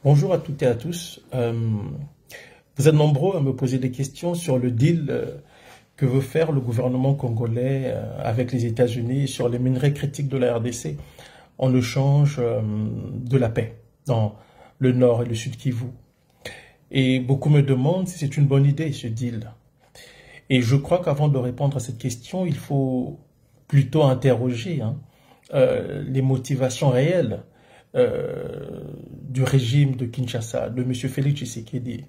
Bonjour à toutes et à tous. Vous êtes nombreux à me poser des questions sur le deal que veut faire le gouvernement congolais avec les États-Unis sur les minerais critiques de la RDC en échange de la paix dans le nord et le sud Kivu. Et beaucoup me demandent si c'est une bonne idée, ce deal. Et je crois qu'avant de répondre à cette question, il faut plutôt interroger les motivations réelles du régime de Kinshasa, de M. Félix Tshisekedi.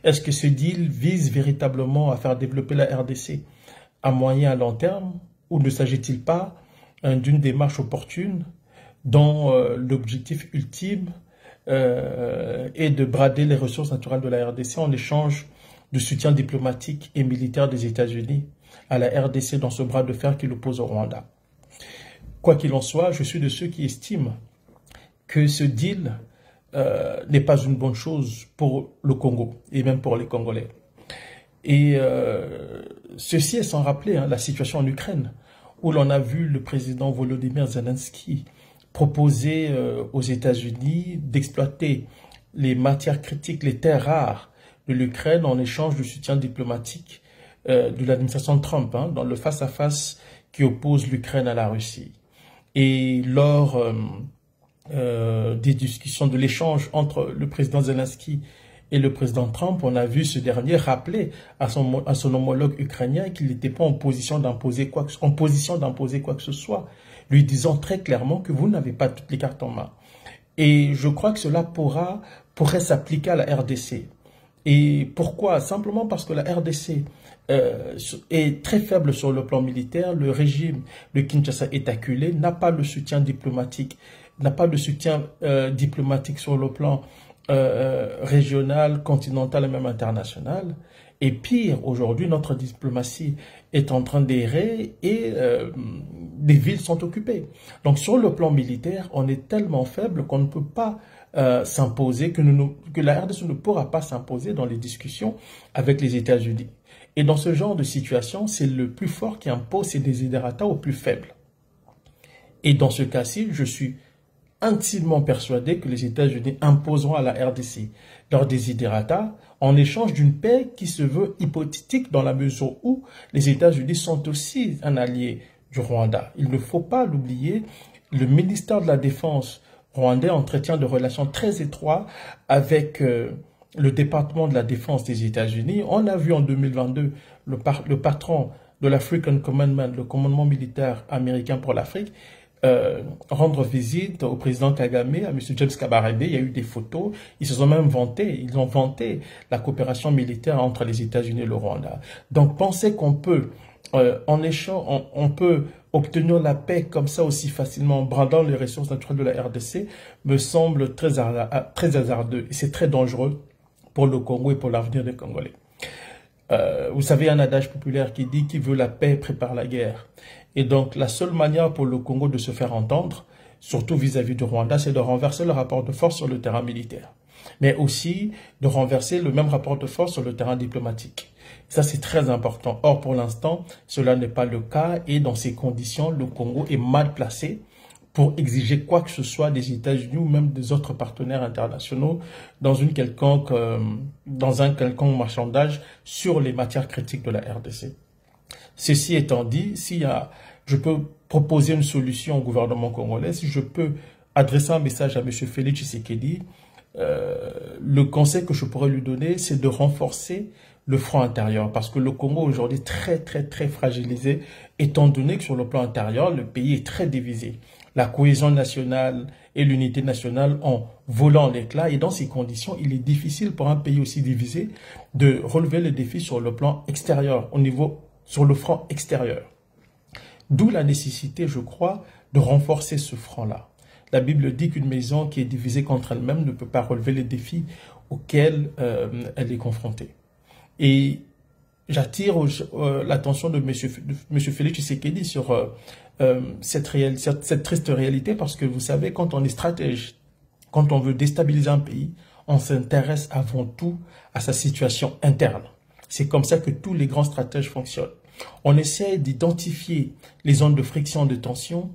Est-ce que ce deal vise véritablement à faire développer la RDC à moyen et à long terme, ou ne s'agit-il pas d'une démarche opportune dont l'objectif ultime est de brader les ressources naturelles de la RDC en échange du soutien diplomatique et militaire des États-Unis à la RDC dans ce bras de fer qui l'oppose au Rwanda? Quoi qu'il en soit, je suis de ceux qui estiment que ce deal n'est pas une bonne chose pour le Congo et même pour les Congolais. Et ceci est sans rappeler la situation en Ukraine, où l'on a vu le président Volodymyr Zelensky proposer aux États-Unis d'exploiter les matières critiques, les terres rares de l'Ukraine en échange du soutien diplomatique de l'administration Trump, dans le face-à-face qui oppose l'Ukraine à la Russie. Et lors des discussions, de l'échange entre le président Zelensky et le président Trump, on a vu ce dernier rappeler à son homologue ukrainien qu'il n'était pas en position d'imposer quoi que ce soit, lui disant très clairement que vous n'avez pas toutes les cartes en main. Et je crois que cela pourrait s'appliquer à la RDC. Et pourquoi? Simplement parce que la RDC est très faible sur le plan militaire. Le régime de Kinshasa est acculé, n'a pas le soutien diplomatique, sur le plan régional, continental et même international. Et pire, aujourd'hui, notre diplomatie est en train d'errer et des villes sont occupées. Donc sur le plan militaire, on est tellement faible qu'on ne peut pas s'imposer, que la RDC ne pourra pas s'imposer dans les discussions avec les États-Unis. Et dans ce genre de situation, c'est le plus fort qui impose ses desiderata au plus faible. Et dans ce cas-ci, je suis intimement persuadé que les États-Unis imposeront à la RDC leurs desiderata en échange d'une paix qui se veut hypothétique dans la mesure où les États-Unis sont aussi un allié du Rwanda. Il ne faut pas l'oublier, le ministère de la Défense rwandais entretient de relations très étroites avec le département de la Défense des États-Unis. On a vu en 2022 le patron de l'African Commandment, le commandement militaire américain pour l'Afrique, rendre visite au président Kagame, à M. James Kabarebe. Il y a eu des photos. Ils ont vanté la coopération militaire entre les États-Unis et le Rwanda. Donc, penser qu'on peut, on peut obtenir la paix comme ça aussi facilement en bradant les ressources naturelles de la RDC me semble très hasardeux. Et c'est très dangereux pour le Congo et pour l'avenir des Congolais. Vous savez, il y a un adage populaire qui dit « qui veut la paix prépare la guerre ». Et donc, la seule manière pour le Congo de se faire entendre, surtout vis-à-vis du Rwanda, c'est de renverser le rapport de force sur le terrain militaire, mais aussi de renverser le même rapport de force sur le terrain diplomatique. Ça, c'est très important. Or, pour l'instant, cela n'est pas le cas et dans ces conditions, le Congo est mal placé pour exiger quoi que ce soit des États-Unis ou même des autres partenaires internationaux dans un quelconque marchandage sur les matières critiques de la RDC. Ceci étant dit, je peux proposer une solution au gouvernement congolais, si je peux adresser un message à M. Félix Tshisekedi, le conseil que je pourrais lui donner, c'est de renforcer le front intérieur, parce que le Congo aujourd'hui est très fragilisé, étant donné que sur le plan intérieur, le pays est très divisé. La cohésion nationale et l'unité nationale ont volé en l'éclat, et dans ces conditions, il est difficile pour un pays aussi divisé de relever les défis sur le plan extérieur, sur le front extérieur. D'où la nécessité, je crois, de renforcer ce front-là. La Bible dit qu'une maison qui est divisée contre elle-même ne peut pas relever les défis auxquels elle est confrontée. Et j'attire l'attention de M. Félix Tshisekedi sur cette triste réalité, parce que vous savez, quand on est stratège, quand on veut déstabiliser un pays, on s'intéresse avant tout à sa situation interne. C'est comme ça que tous les grands stratèges fonctionnent. On essaie d'identifier les zones de friction, de tension.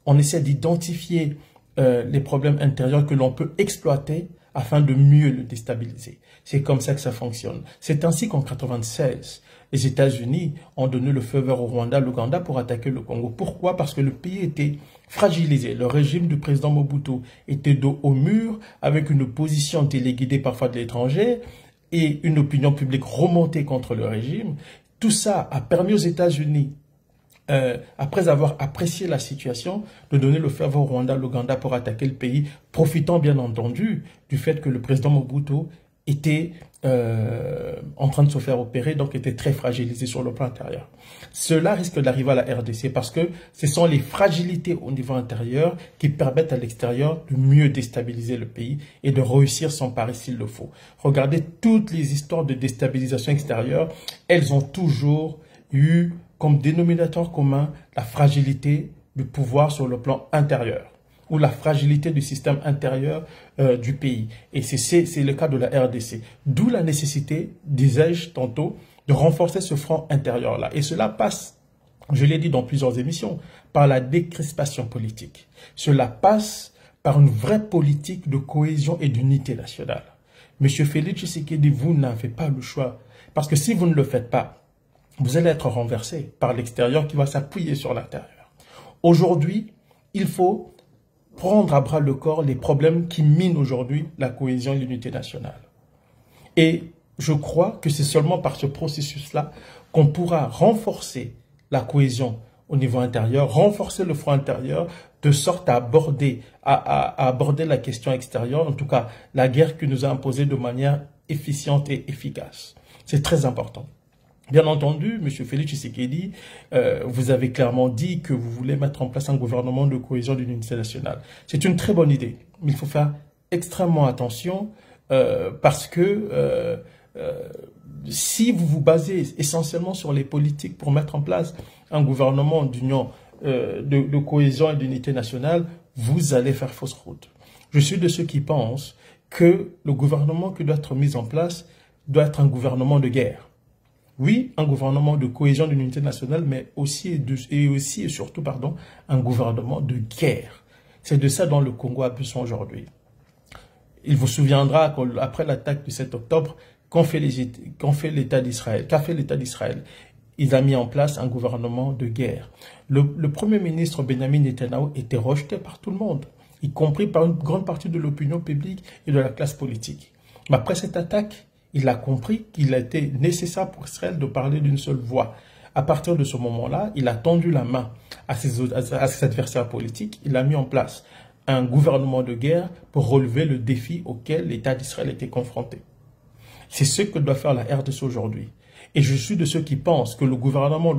On essaie d'identifier les problèmes intérieurs que l'on peut exploiter afin de mieux le déstabiliser. C'est comme ça que ça fonctionne. C'est ainsi qu'en 1996, les États-Unis ont donné le feu vert au Rwanda, l'Ouganda pour attaquer le Congo. Pourquoi? Parce que le pays était fragilisé. Le régime du président Mobutu était dos au mur, avec une opposition téléguidée parfois de l'étranger et une opinion publique remontée contre le régime. Tout ça a permis aux États-Unis, après avoir apprécié la situation, de donner le feu au Rwanda, l'Ouganda pour attaquer le pays, profitant bien entendu du fait que le président Mobutu était en train de se faire opérer, donc était très fragilisé sur le plan intérieur. Cela risque d'arriver à la RDC parce que ce sont les fragilités au niveau intérieur qui permettent à l'extérieur de mieux déstabiliser le pays et de réussir son pari s'il le faut. Regardez toutes les histoires de déstabilisation extérieure, elles ont toujours eu comme dénominateur commun la fragilité du pouvoir sur le plan intérieur ou la fragilité du système intérieur du pays. Et c'est le cas de la RDC. D'où la nécessité, disais-je tantôt, de renforcer ce front intérieur-là. Et cela passe, je l'ai dit dans plusieurs émissions, par la décrispation politique. Cela passe par une vraie politique de cohésion et d'unité nationale. Monsieur Félix Tshisekedi, vous n'avez pas le choix. Parce que si vous ne le faites pas, vous allez être renversé par l'extérieur qui va s'appuyer sur l'intérieur. Aujourd'hui, il faut prendre à bras le corps les problèmes qui minent aujourd'hui la cohésion et l'unité nationale. Et je crois que c'est seulement par ce processus-là qu'on pourra renforcer la cohésion au niveau intérieur, renforcer le front intérieur, de sorte à aborder la question extérieure, en tout cas la guerre qui nous a imposée de manière efficiente et efficace. C'est très important. Bien entendu, M. Félix Tshisekedi, vous avez clairement dit que vous voulez mettre en place un gouvernement de cohésion d'unité nationale. C'est une très bonne idée, mais il faut faire extrêmement attention parce que si vous vous basez essentiellement sur les politiques pour mettre en place un gouvernement d'union, de cohésion et d'unité nationale, vous allez faire fausse route. Je suis de ceux qui pensent que le gouvernement qui doit être mis en place doit être un gouvernement de guerre. Oui, un gouvernement de cohésion d'une unité nationale, mais aussi et surtout, un gouvernement de guerre. C'est de ça dont le Congo a besoin aujourd'hui. Il vous souviendra qu'après l'attaque du 7 octobre, qu'a fait l'État d'Israël? Il a mis en place un gouvernement de guerre. Le Premier ministre Benjamin Netanyahu était rejeté par tout le monde, y compris par une grande partie de l'opinion publique et de la classe politique. Mais après cette attaque, il a compris qu'il était nécessaire pour Israël de parler d'une seule voix. À partir de ce moment-là, il a tendu la main à ses adversaires politiques. Il a mis en place un gouvernement de guerre pour relever le défi auquel l'État d'Israël était confronté. C'est ce que doit faire la RDC aujourd'hui. Et je suis de ceux qui pensent que le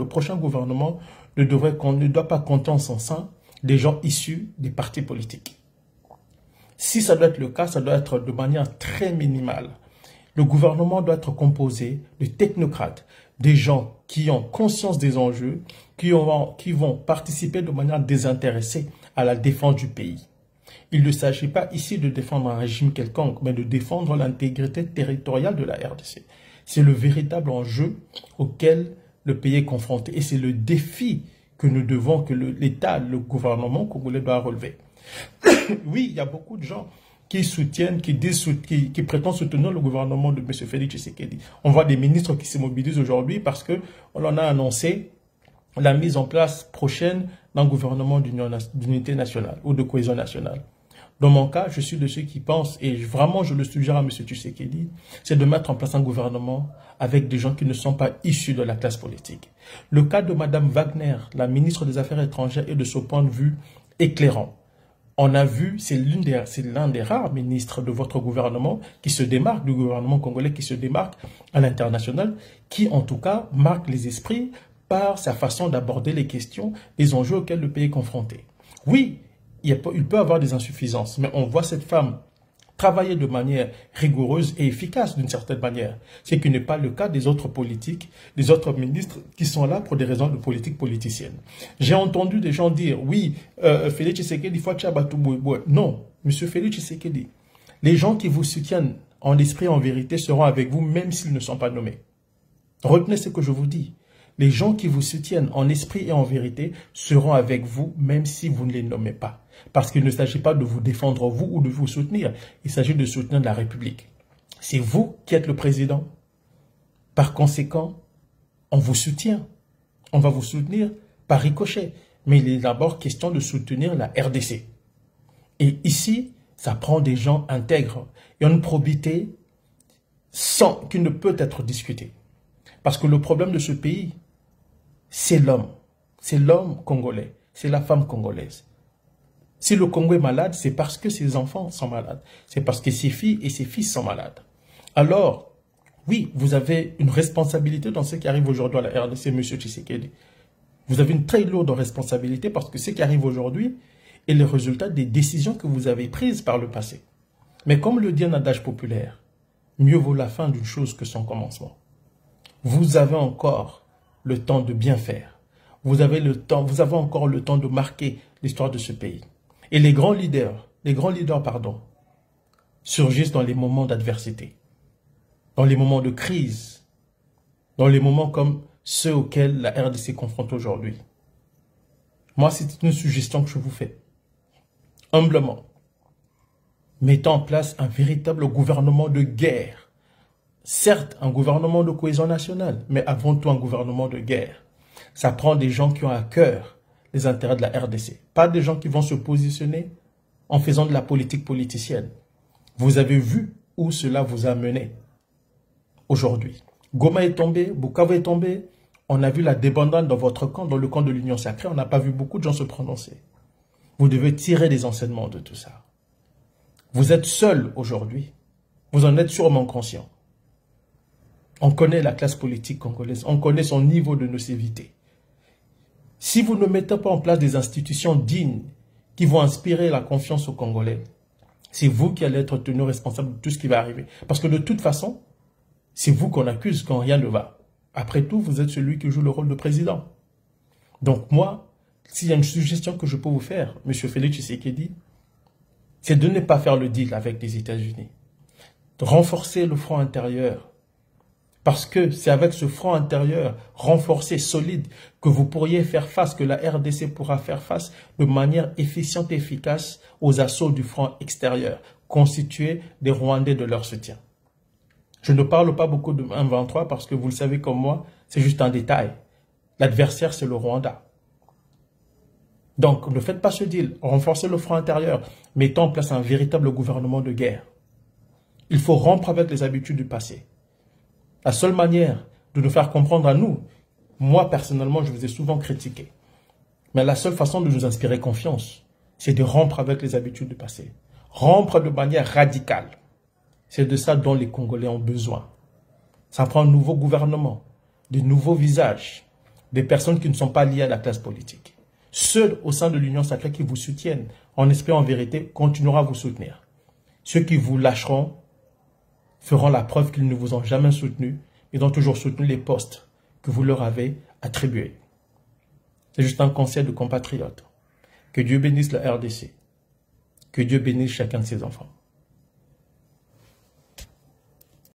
prochain gouvernement ne doit pas compter en son sein des gens issus des partis politiques. Si ça doit être le cas, ça doit être de manière très minimale. Le gouvernement doit être composé de technocrates, des gens qui ont conscience des enjeux, qui vont participer de manière désintéressée à la défense du pays. Il ne s'agit pas ici de défendre un régime quelconque, mais de défendre l'intégrité territoriale de la RDC. C'est le véritable enjeu auquel le pays est confronté. Et c'est le défi que l'État, le gouvernement congolais doit relever. Oui, il y a beaucoup de gens qui soutiennent, qui prétendent soutenir le gouvernement de M. Félix Tshisekedi. On voit des ministres qui se mobilisent aujourd'hui parce qu'on en a annoncé la mise en place prochaine d'un gouvernement d'unité nationale ou de cohésion nationale. Dans mon cas, je suis de ceux qui pensent, et vraiment je le suggère à M. Tshisekedi, c'est de mettre en place un gouvernement avec des gens qui ne sont pas issus de la classe politique. Le cas de Mme Wagner, la ministre des Affaires étrangères, est de ce point de vue éclairant. On a vu, c'est l'un des rares ministres de votre gouvernement qui se démarque, du gouvernement congolais qui se démarque à l'international, qui en tout cas marque les esprits par sa façon d'aborder les questions, les enjeux auxquels le pays est confronté. Oui, il peut avoir des insuffisances, mais on voit cette femme travailler de manière rigoureuse et efficace d'une certaine manière. Ce qui n'est pas le cas des autres politiques, des autres ministres qui sont là pour des raisons de politique politicienne. J'ai entendu des gens dire, oui, Félix Tshisekedi, il faut non, monsieur Félix Tshisekedi, les gens qui vous soutiennent en esprit et en vérité seront avec vous même s'ils ne sont pas nommés. Retenez ce que je vous dis. Les gens qui vous soutiennent en esprit et en vérité seront avec vous même si vous ne les nommez pas. Parce qu'il ne s'agit pas de vous défendre vous ou de vous soutenir. Il s'agit de soutenir la République. C'est vous qui êtes le président. Par conséquent, on vous soutient. On va vous soutenir par ricochet. Mais il est d'abord question de soutenir la RDC. Et ici, ça prend des gens intègres et une probité qui ne peut être discutée. Parce que le problème de ce pays, c'est l'homme. C'est l'homme congolais. C'est la femme congolaise. Si le Congo est malade, c'est parce que ses enfants sont malades. C'est parce que ses filles et ses fils sont malades. Alors, oui, vous avez une responsabilité dans ce qui arrive aujourd'hui à la RDC, M. Tshisekedi. Vous avez une très lourde responsabilité parce que ce qui arrive aujourd'hui est le résultat des décisions que vous avez prises par le passé. Mais comme le dit un adage populaire, mieux vaut la fin d'une chose que son commencement. Vous avez encore le temps de bien faire. Vous avez encore le temps de marquer l'histoire de ce pays. Et les grands leaders, surgissent dans les moments d'adversité, dans les moments de crise, dans les moments comme ceux auxquels la RDC confronte aujourd'hui. Moi, c'est une suggestion que je vous fais. Humblement, mettez en place un véritable gouvernement de guerre. Certes, un gouvernement de cohésion nationale, mais avant tout un gouvernement de guerre. Ça prend des gens qui ont à cœur les intérêts de la RDC. Pas des gens qui vont se positionner en faisant de la politique politicienne. Vous avez vu où cela vous a mené aujourd'hui. Goma est tombé, Bukavu est tombé. On a vu la débandade dans votre camp, dans le camp de l'Union sacrée. On n'a pas vu beaucoup de gens se prononcer. Vous devez tirer des enseignements de tout ça. Vous êtes seul aujourd'hui. Vous en êtes sûrement conscient. On connaît la classe politique congolaise. On connaît son niveau de nocivité. Si vous ne mettez pas en place des institutions dignes qui vont inspirer la confiance aux Congolais, c'est vous qui allez être tenu responsable de tout ce qui va arriver. Parce que de toute façon, c'est vous qu'on accuse quand rien ne va. Après tout, vous êtes celui qui joue le rôle de président. Donc moi, s'il y a une suggestion que je peux vous faire, M. Félix Tshisekedi, c'est de ne pas faire le deal avec les États-Unis. De renforcer le front intérieur. Parce que c'est avec ce front intérieur renforcé, solide, que vous pourriez faire face, que la RDC pourra faire face de manière efficiente et efficace aux assauts du front extérieur, constitué des Rwandais de leur soutien. Je ne parle pas beaucoup de M23 parce que vous le savez comme moi, c'est juste un détail. L'adversaire, c'est le Rwanda. Donc, ne faites pas ce deal. Renforcez le front intérieur. Mettez en place un véritable gouvernement de guerre. Il faut rompre avec les habitudes du passé. La seule manière de nous faire comprendre à nous, moi personnellement, je vous ai souvent critiqué. Mais la seule façon de nous inspirer confiance, c'est de rompre avec les habitudes du passé. Rompre de manière radicale. C'est de ça dont les Congolais ont besoin. Ça prend un nouveau gouvernement, de nouveaux visages, des personnes qui ne sont pas liées à la classe politique. Ceux au sein de l'Union sacrée qui vous soutiennent, en esprit en vérité, continueront à vous soutenir. Ceux qui vous lâcheront feront la preuve qu'ils ne vous ont jamais soutenu. Ils ont toujours soutenu les postes que vous leur avez attribués. C'est juste un conseil de compatriotes. Que Dieu bénisse la RDC. Que Dieu bénisse chacun de ses enfants.